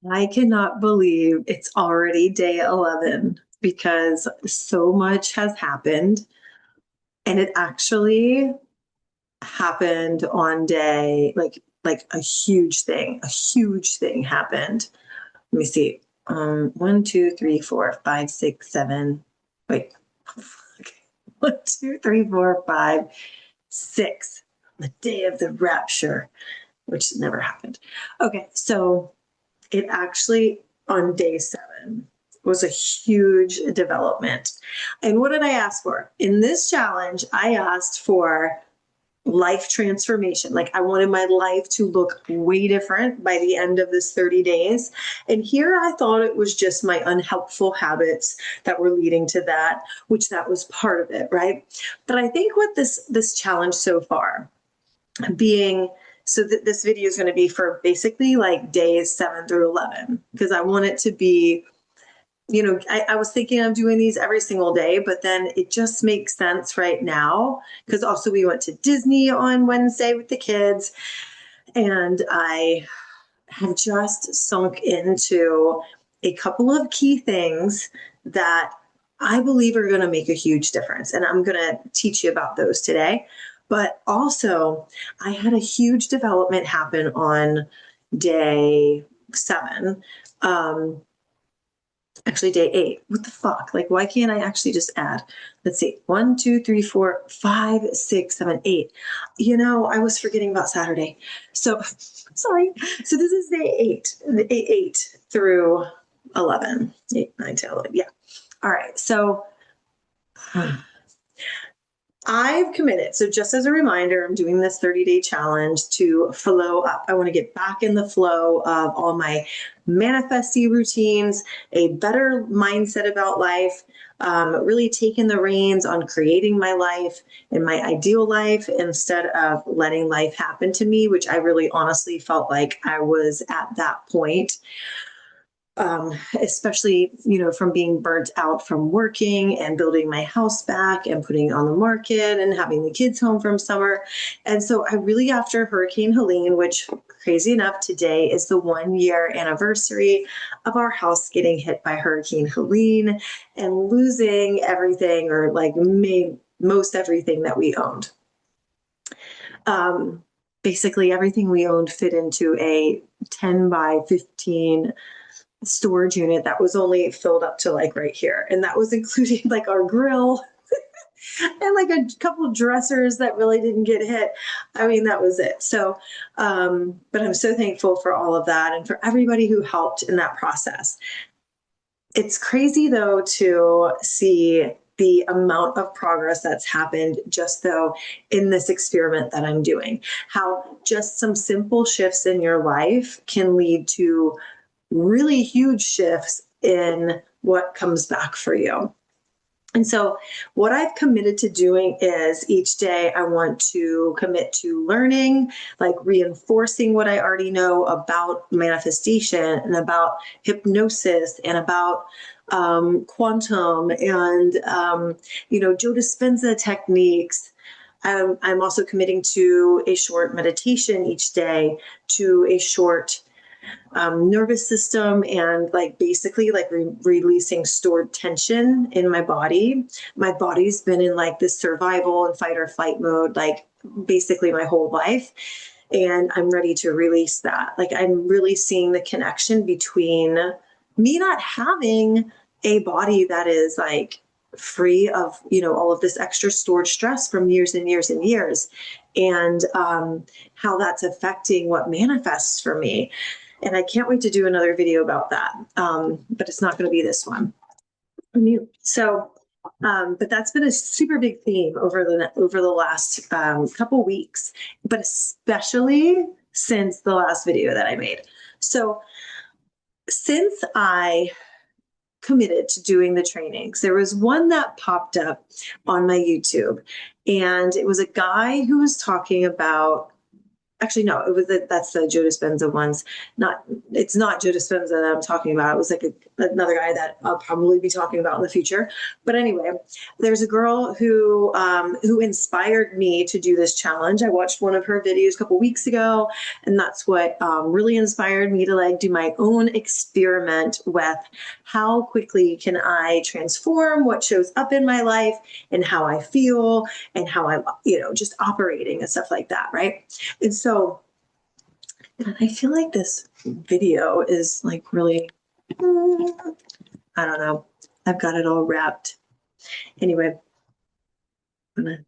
I cannot believe it's already day 11 because so much has happened. And it actually happened on day, like a huge thing happened. Let me see. 1, 2, 3, 4, 5, 6, 7. Wait. Okay. 1, 2, 3, 4, 5, 6. The day of the rapture, which never happened. Okay, so it actually on day 7 was a huge development. And what did I ask for? In this challenge, I asked for life transformation. Like I wanted my life to look way different by the end of this 30 days. And here I thought it was just my unhelpful habits that were leading to that, which that was part of it, right? But I think what this challenge so far being this video is going to be for basically like days 7 through 11 because I want it to be, I was thinking of doing these every single day, but then it just makes sense right now because also we went to Disney on Wednesday with the kids, and I have just sunk into a couple of key things that I believe are going to make a huge difference. And I'm going to teach you about those today. But also, I had a huge development happen on day 7. Actually, day 8. What the fuck? Like, why can't I actually just add? Let's see. 1, 2, 3, 4, 5, 6, 7, 8. I was forgetting about Saturday. So, sorry. So, this is day 8, 8 through 11. 8, 9, 10, 11. Yeah. All right. So, I've committed. So just as a reminder, I'm doing this 30-day challenge to flow up. I want to get back in the flow of all my manifesting routines, a better mindset about life, really taking the reins on creating my life and my ideal life instead of letting life happen to me, which I really honestly felt like I was at that point, especially, from being burnt out from working and building my house back and putting it on the market and having the kids home from summer. And so I really, after Hurricane Helene, which crazy enough, today is the 1 year anniversary of our house getting hit by Hurricane Helene and losing everything, or like most everything that we owned. Basically everything we owned fit into a 10 by 15 storage unit that was only filled up to like right here. And that was including like our grill and like a couple of dressers that really didn't get hit. I mean, that was it. So, but I'm so thankful for all of that and for everybody who helped in that process. It's crazy though to see the amount of progress that's happened just though in this experiment that I'm doing, how just some simple shifts in your life can lead to really huge shifts in what comes back for you. And so what I've committed to doing is each day I want to commit to learning, like reinforcing what I already know about manifestation and about hypnosis and about quantum and, Joe Dispenza techniques. I'm also committing to a short meditation each day, to a short nervous system, and like basically like releasing stored tension in my body. My body's been in like this survival and fight or flight mode, like basically my whole life. And I'm ready to release that. Like I'm really seeing the connection between me not having a body that is like free of, all of this extra stored stress from years and years and years, and how that's affecting what manifests for me. And I can't wait to do another video about that. But it's not going to be this one. So, but that's been a super big theme over the last couple weeks, but especially since the last video that I made. So since I committed to doing the trainings, there was one that popped up on my YouTube, and it was a guy who was talking about Actually, no, that's the Joe Dispenza ones. Not, it's not Joe Dispenza that I'm talking about. It was like another guy that I'll probably be talking about in the future. But anyway, there's a girl who inspired me to do this challenge. I watched one of her videos a couple weeks ago, and that's what really inspired me to like do my own experiment with how quickly can I transform what shows up in my life and how I feel and how I'm, just operating and stuff like that, right? And so I feel like this video is like really, I don't know. I've got it all wrapped. Anyway. Okay,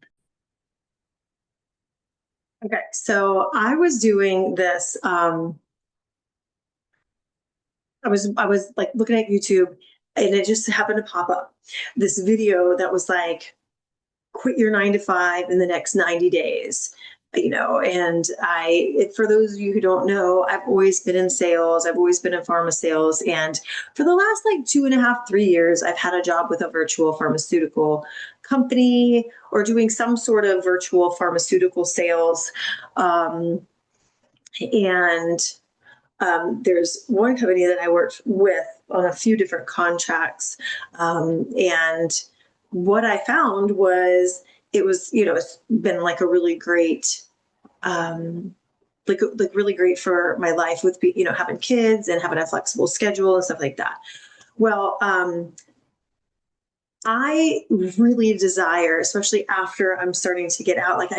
so I was doing this. I was like looking at YouTube, and it just happened to pop up this video that was like, quit your 9 to 5 in the next 90 days. And for those of you who don't know, I've always been in sales. I've always been in pharma sales. And for the last like 2.5, 3 years, I've had a job with a virtual pharmaceutical company or doing some sort of virtual pharmaceutical sales. And there's one company that I worked with on a few different contracts. And what I found was it's been like a really great, like really great for my life with, having kids and having a flexible schedule and stuff like that. Well, I really desire, especially after I'm starting to get out, like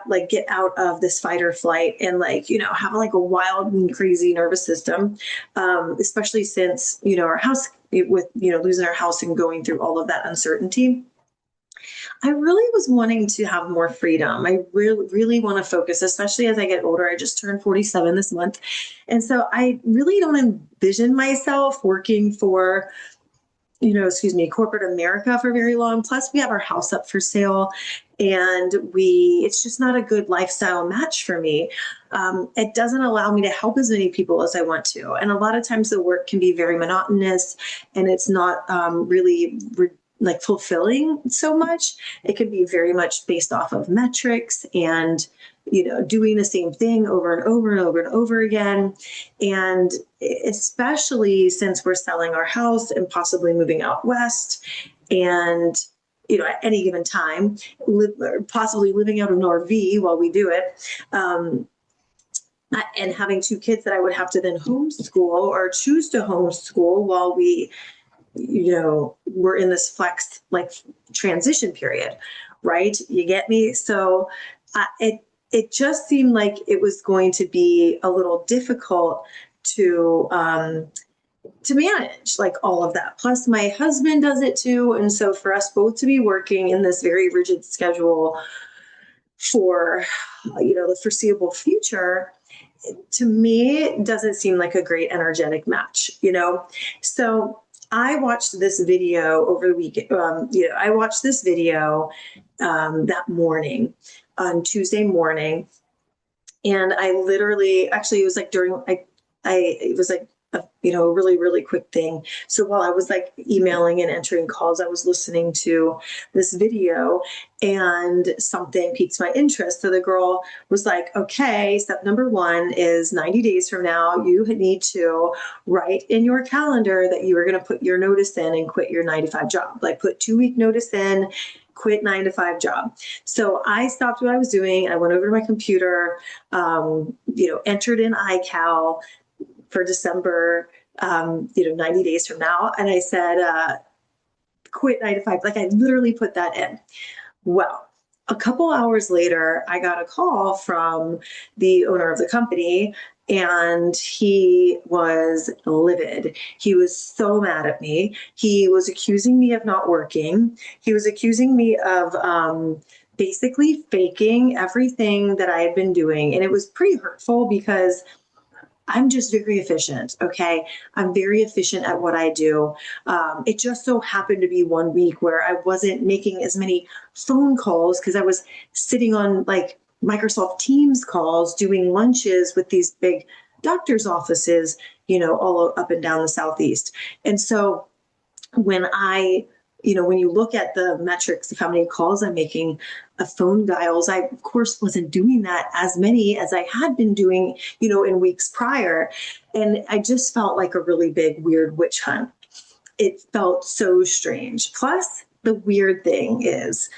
like get out of this fight or flight and have like a wild and crazy nervous system, especially since, our house with, losing our house and going through all of that uncertainty. I really was wanting to have more freedom. I really, really want to focus, especially as I get older. I just turned 47 this month. And so I really don't envision myself working for, corporate America for very long. Plus we have our house up for sale and it's just not a good lifestyle match for me. It doesn't allow me to help as many people as I want to. And a lot of times the work can be very monotonous and it's not really like fulfilling so much. It can be very much based off of metrics and, doing the same thing over and over and over and over again. And especially since we're selling our house and possibly moving out west and, at any given time, possibly living out of an RV while we do it. And having 2 kids that I would have to then homeschool or choose to homeschool while we, we're in this flex like transition period, right? You get me? So it just seemed like it was going to be a little difficult to manage like all of that. Plus my husband does it too. And so for us both to be working in this very rigid schedule for, the foreseeable future, to me, it doesn't seem like a great energetic match, So I watched this video over the weekend. I watched this video that morning on Tuesday morning. And I literally, actually, it was like it was like a really, really quick thing. So while I was like emailing and entering calls, I was listening to this video and something piqued my interest. So the girl was like, okay, step number 1 is 90 days from now, you need to write in your calendar that you are going to put your notice in and quit your 9 to 5 job. Like put 2-week notice in, quit 9 to 5 job. So I stopped what I was doing. I went over to my computer, entered in iCal for December, 90 days from now. And I said, quit 9 to 5. Like I literally put that in. Well, a couple hours later, I got a call from the owner of the company and he was livid. He was so mad at me. He was accusing me of not working. He was accusing me of basically faking everything that I had been doing. And it was pretty hurtful because I'm just very efficient. Okay. I'm very efficient at what I do. It just so happened to be one week where I wasn't making as many phone calls because I was sitting on like Microsoft Teams calls, doing lunches with these big doctors' offices, all up and down the Southeast. And so when when you look at the metrics of how many calls I'm making, of phone dials. I, of course, wasn't doing that as many as I had been doing, in weeks prior. And I just felt like a really big, weird witch hunt. It felt so strange. Plus, the weird thing is,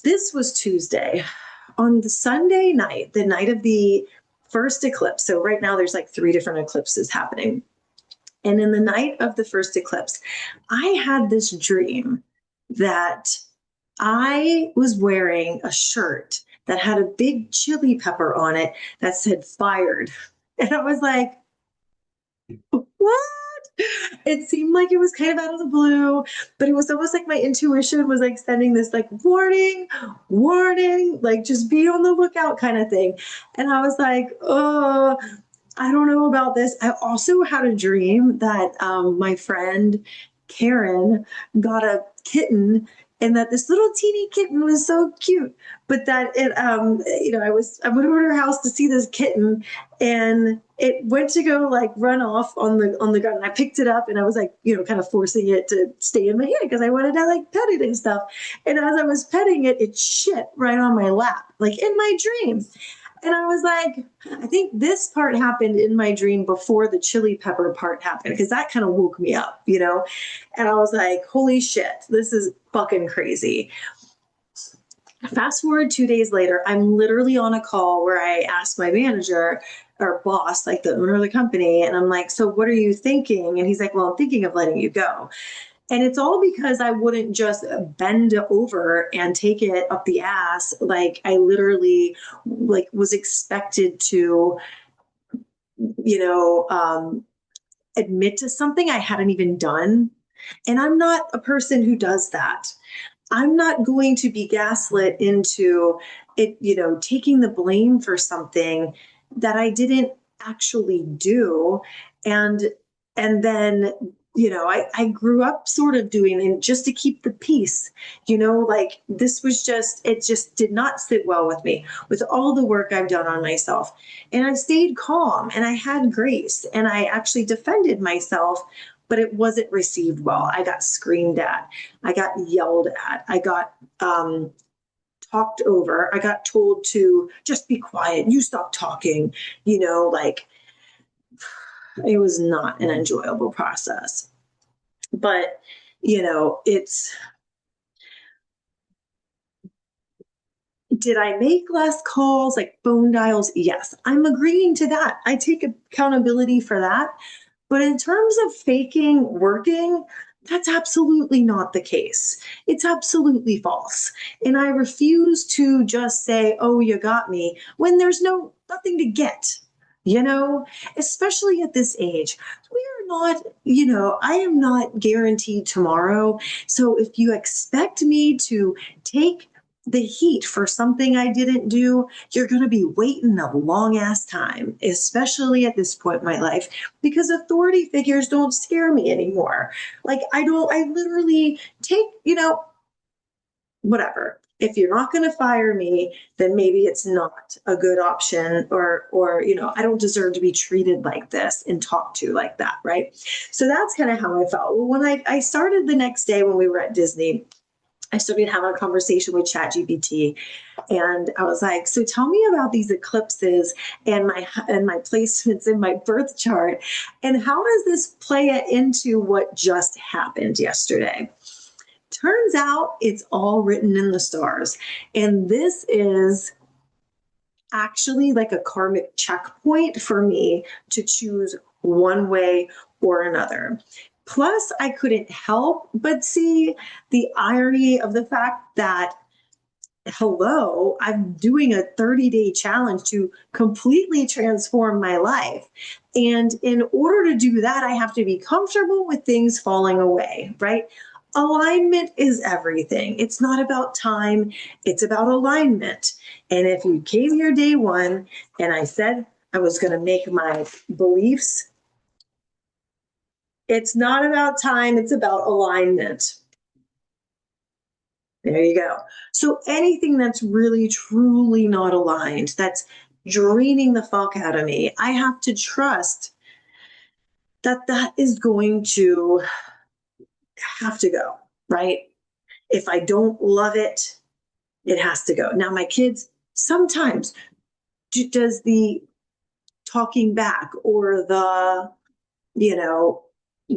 this was Tuesday. On the Sunday night, the night of the first eclipse. So, right now, there's like three different eclipses happening. And in the night of the first eclipse, I had this dream that I was wearing a shirt that had a big chili pepper on it that said fired. And I was like, what? It seemed like it was kind of out of the blue, but it was almost like my intuition was like sending this like warning, warning, like just be on the lookout kind of thing. And I was like, oh, I don't know about this. I also had a dream that my friend Karen got a kitten, and that this little teeny kitten was so cute, but that I went over to her house to see this kitten, and it went to go like run off on the ground. And I picked it up, and I was like, kind of forcing it to stay in my hand because I wanted to like pet it and stuff. And as I was petting it, it shit right on my lap, like in my dream. And I was like, I think this part happened in my dream before the chili pepper part happened, because that kind of woke me up, And I was like, holy shit, this is fucking crazy. Fast forward 2 days later, I'm literally on a call where I asked my manager or boss, like the owner of the company, and I'm like, so what are you thinking? And he's like, well, I'm thinking of letting you go. And it's all because I wouldn't just bend over and take it up the ass. Like I literally like was expected to, you know, um, admit to something I hadn't even done. And I'm not a person who does that. I'm not going to be gaslit into it, taking the blame for something that I didn't actually do. And then, I grew up sort of doing it just to keep the peace, like this was it just did not sit well with me with all the work I've done on myself. And I stayed calm and I had grace and I actually defended myself, but it wasn't received well. I got screamed at. I got yelled at. I got talked over. I got told to just be quiet. You stop talking. Like it was not an enjoyable process. But, it's, did I make less calls, like phone dials? Yes, I'm agreeing to that. I take accountability for that. But in terms of faking working, that's absolutely not the case. It's absolutely false. And I refuse to just say, oh, you got me, when there's nothing to get, especially at this age. We are not, I am not guaranteed tomorrow. So if you expect me to take the heat for something I didn't do, you're going to be waiting a long ass time, especially at this point in my life, because authority figures don't scare me anymore. Like I literally take, whatever. If you're not going to fire me, then maybe it's not a good option, or I don't deserve to be treated like this and talked to like that, right? So that's kind of how I felt. Well, when I started the next day when we were at Disney, I started having a conversation with ChatGPT, and I was like, "So tell me about these eclipses and my placements in my birth chart, and how does this play into what just happened yesterday?" Turns out it's all written in the stars, and this is actually like a karmic checkpoint for me to choose one way or another. Plus, I couldn't help but see the irony of the fact that, hello, I'm doing a 30-day challenge to completely transform my life. And in order to do that, I have to be comfortable with things falling away, right? Alignment is everything. It's not about time, it's about alignment. And if you came here day one and I said I was going to make my beliefs, it's not about time, it's about alignment. There you go. So anything that's really, truly not aligned, that's draining the fuck out of me, I have to trust that that is going to have to go, right? If I don't love it, It has to go. Now, my kids sometimes does the talking back or the, you know,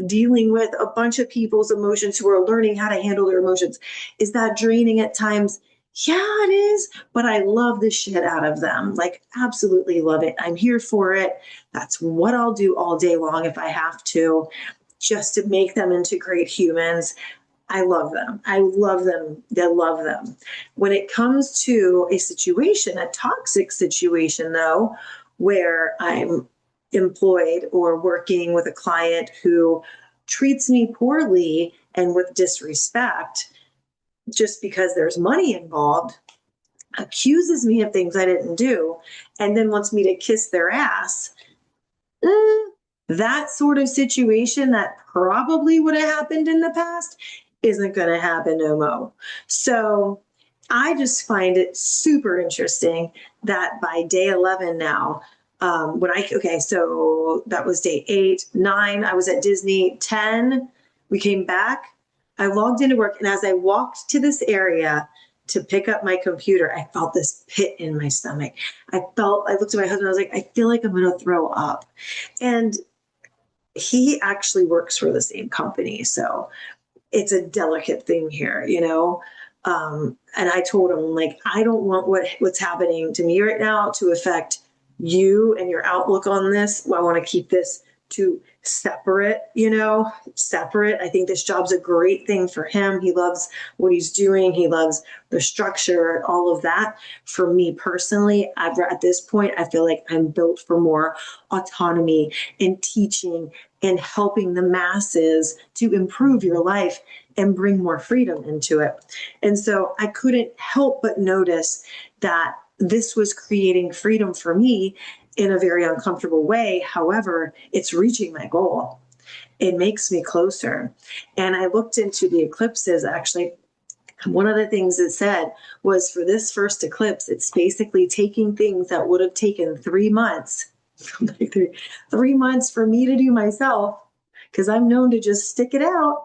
dealing with a bunch of people's emotions who are learning how to handle their emotions. Is that draining at times? Yeah, it is. But I love the shit out of them. Like, absolutely love it. I'm here for it. That's what I'll do all day long if I have to, just to make them into great humans. I love them. I love them. I love them. When it comes to a situation, a toxic situation, though, where I'm employed or working with a client who treats me poorly and with disrespect just because there's money involved, accuses me of things I didn't do, and then wants me to kiss their ass, that sort of situation that probably would have happened in the past isn't going to happen no more. So I just find it super interesting that by day 11 now, so that was day 8, 9, I was at Disney, 10, we came back, I logged into work, and as I walked to this area to pick up my computer, I felt this pit in my stomach. I looked at my husband, I was like, I feel like I'm going to throw up. And he actually works for the same company. So it's a delicate thing here, you know? And I told him, like, I don't want what's happening to me right now to affect you and your outlook on this. I want to keep this to separate, separate. I think this job's a great thing for him. He loves what he's doing. He loves the structure, all of that. For me personally, at this point, I feel like I'm built for more autonomy and teaching and helping the masses to improve your life and bring more freedom into it. And so I couldn't help but notice that this was creating freedom for me in a very uncomfortable way. However, it's reaching my goal. It makes me closer. And I looked into the eclipses. Actually, one of the things it said was for this first eclipse, it's basically taking things that would have taken 3 months, 3 months for me to do myself, because I'm known to just stick it out.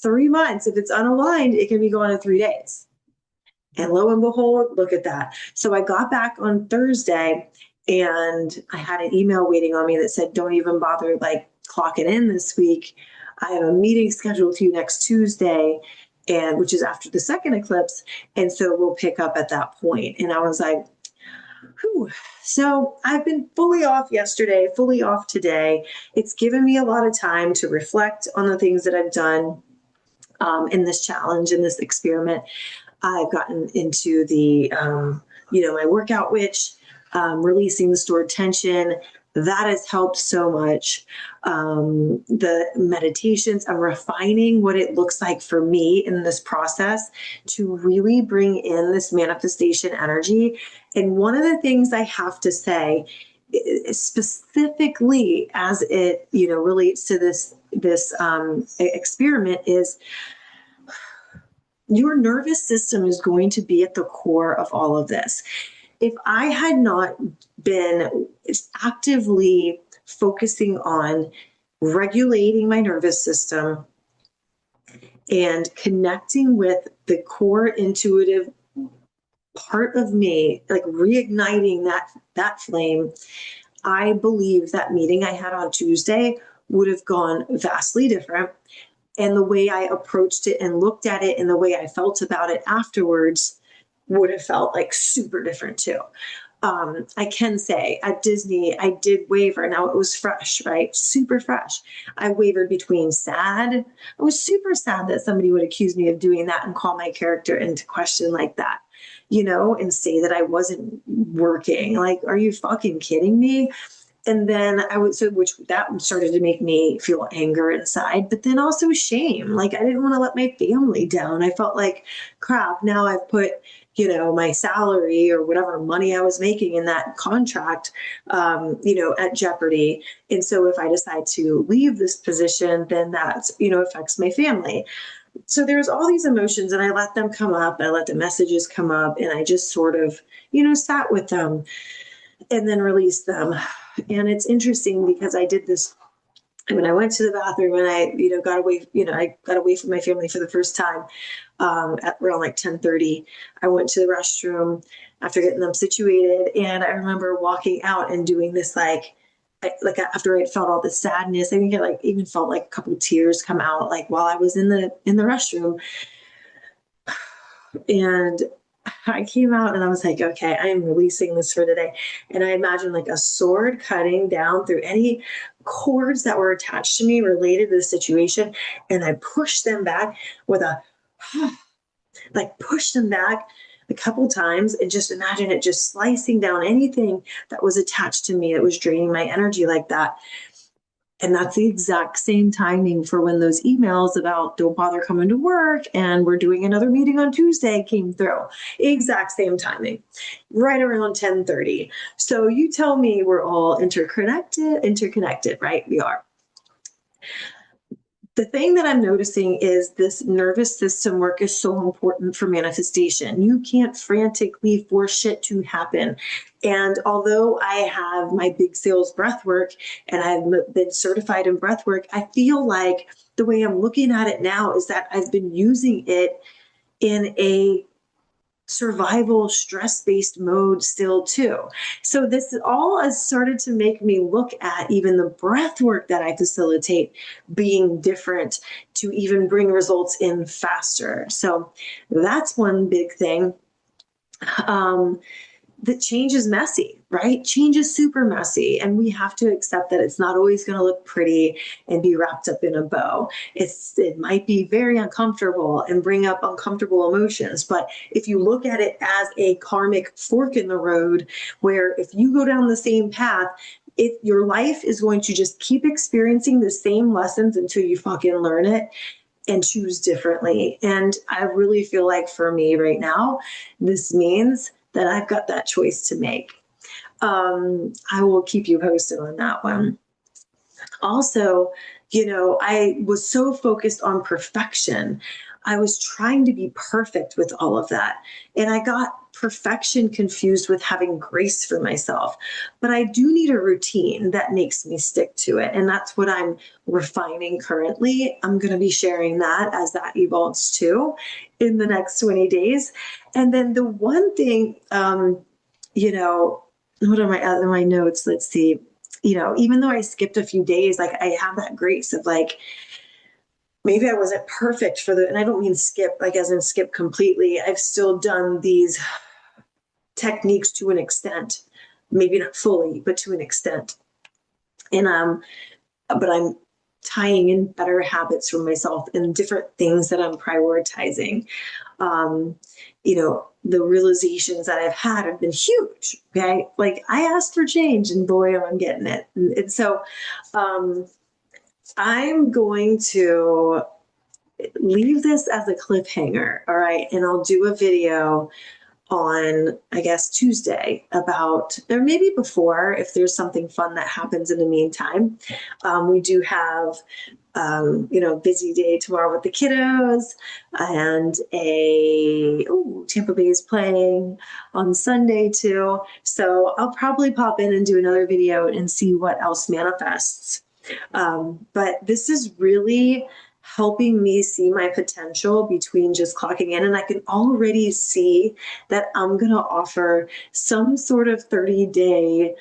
3 months, if it's unaligned, it can be gone in 3 days. And lo and behold, look at that. So I got back on Thursday and I had an email waiting on me that said, don't even bother clocking in this week. I have a meeting scheduled to you next Tuesday, and which is after the second eclipse. And so we'll pick up at that point. And I was like, whew. So I've been fully off yesterday, fully off today. It's given me a lot of time to reflect on the things that I've done in this challenge, in this experiment. I've gotten into the, my workout witch, releasing the stored tension. That has helped so much. The meditations, I'm refining what it looks like for me in this process to really bring in this manifestation energy. And one of the things I have to say, specifically as it, relates to this experiment, is your nervous system is going to be at the core of all of this. If I had not been actively focusing on regulating my nervous system and connecting with the core intuitive part of me, like reigniting that flame, I believe that meeting I had on Tuesday would have gone vastly different. And the way I approached it and looked at it and the way I felt about it afterwards would have felt like super different too. I can say at Disney, I did waver. Now it was fresh, right? Super fresh. I wavered between sad. I was super sad that somebody would accuse me of doing that and call my character into question like that, and say that I wasn't working. Like, are you fucking kidding me? And then which that started to make me feel anger inside, but then also shame. Like, I didn't want to let my family down. I felt like crap. Now I've put, my salary or whatever money I was making in that contract, at jeopardy. And so if I decide to leave this position, then that, affects my family. So there's all these emotions, and I let them come up. I let the messages come up, and I just sort of, sat with them and then released them. And it's interesting because I did this And when I went to the bathroom and I, got away, I got away from my family for the first time at around like 10:30, I went to the restroom after getting them situated. And I remember walking out and doing this like after I felt all the sadness, I think I like even felt like a couple of tears come out like while I was in the restroom. And I came out and I was like, okay, I am releasing this for today. And I imagined like a sword cutting down through any cords that were attached to me related to the situation. And I pushed them back with a, like, push them back a couple times and just imagine it just slicing down anything that was attached to me that was draining my energy like that. And that's the exact same timing for when those emails about don't bother coming to work and we're doing another meeting on Tuesday came through. Exact same timing, right around 10:30. So you tell me we're all interconnected, right? We are. The thing that I'm noticing is this nervous system work is so important for manifestation. You can't frantically force shit to happen. And although I have my big sales breath work and I've been certified in breath work, I feel like the way I'm looking at it now is that I've been using it in a survival stress-based mode still too. So this all has started to make me look at even the breath work that I facilitate being different to even bring results in faster. So that's one big thing. Um, that change is messy, right? Change is super messy. And we have to accept that it's not always going to look pretty and be wrapped up in a bow. It might be very uncomfortable and bring up uncomfortable emotions. But if you look at it as a karmic fork in the road, where if you go down the same path, your life is going to just keep experiencing the same lessons until you fucking learn it and choose differently. And I really feel like for me right now, this means that I've got that choice to make. I will keep you posted on that one. Also, I was so focused on perfection. I was trying to be perfect with all of that. And I got perfection confused with having grace for myself. But I do need a routine that makes me stick to it. And that's what I'm refining currently. I'm going to be sharing that as that evolves too in the next 20 days. And then the one thing, what are my other notes? Let's see. Even though I skipped a few days, like I have that grace of like, maybe I wasn't perfect and I don't mean skip, like as in skip completely. I've still done these techniques to an extent, maybe not fully, but to an extent. And, but I'm tying in better habits for myself and different things that I'm prioritizing. Um, the realizations that I've had have been huge. Okay. Like I asked for change and boy, I'm getting it. And so, I'm going to leave this as a cliffhanger. All right. And I'll do a video on, I guess, Tuesday about, or maybe before, if there's something fun that happens in the meantime. We do have, busy day tomorrow with the kiddos and Tampa Bay is playing on Sunday too. So I'll probably pop in and do another video and see what else manifests. But this is really helping me see my potential between just clocking in. And I can already see that I'm going to offer some sort of 30-day,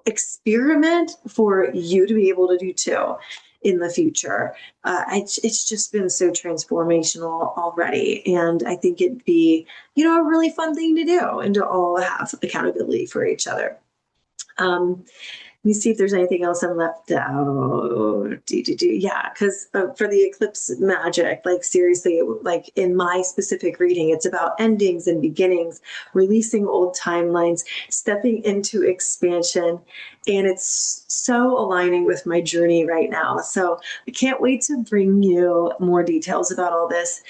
experiment for you to be able to do too in the future. It's just been so transformational already. And I think it'd be, a really fun thing to do and to all have accountability for each other. Let me see if there's anything else I'm left out. Yeah, because for the eclipse magic, like seriously, like in my specific reading, it's about endings and beginnings, releasing old timelines, stepping into expansion. And it's so aligning with my journey right now. So I can't wait to bring you more details about all this.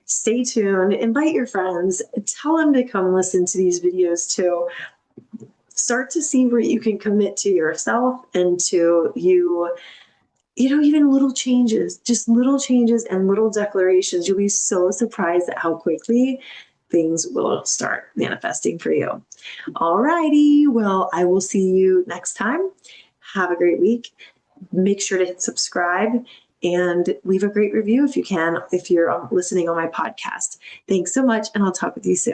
Stay tuned, invite your friends, tell them to come listen to these videos too. Start to see where you can commit to yourself and to even little changes, just little changes and little declarations. You'll be so surprised at how quickly things will start manifesting for you. All righty. Well, I will see you next time. Have a great week. make sure to hit subscribe and leave a great review if you can, if you're listening on my podcast. Thanks so much, and I'll talk with you soon.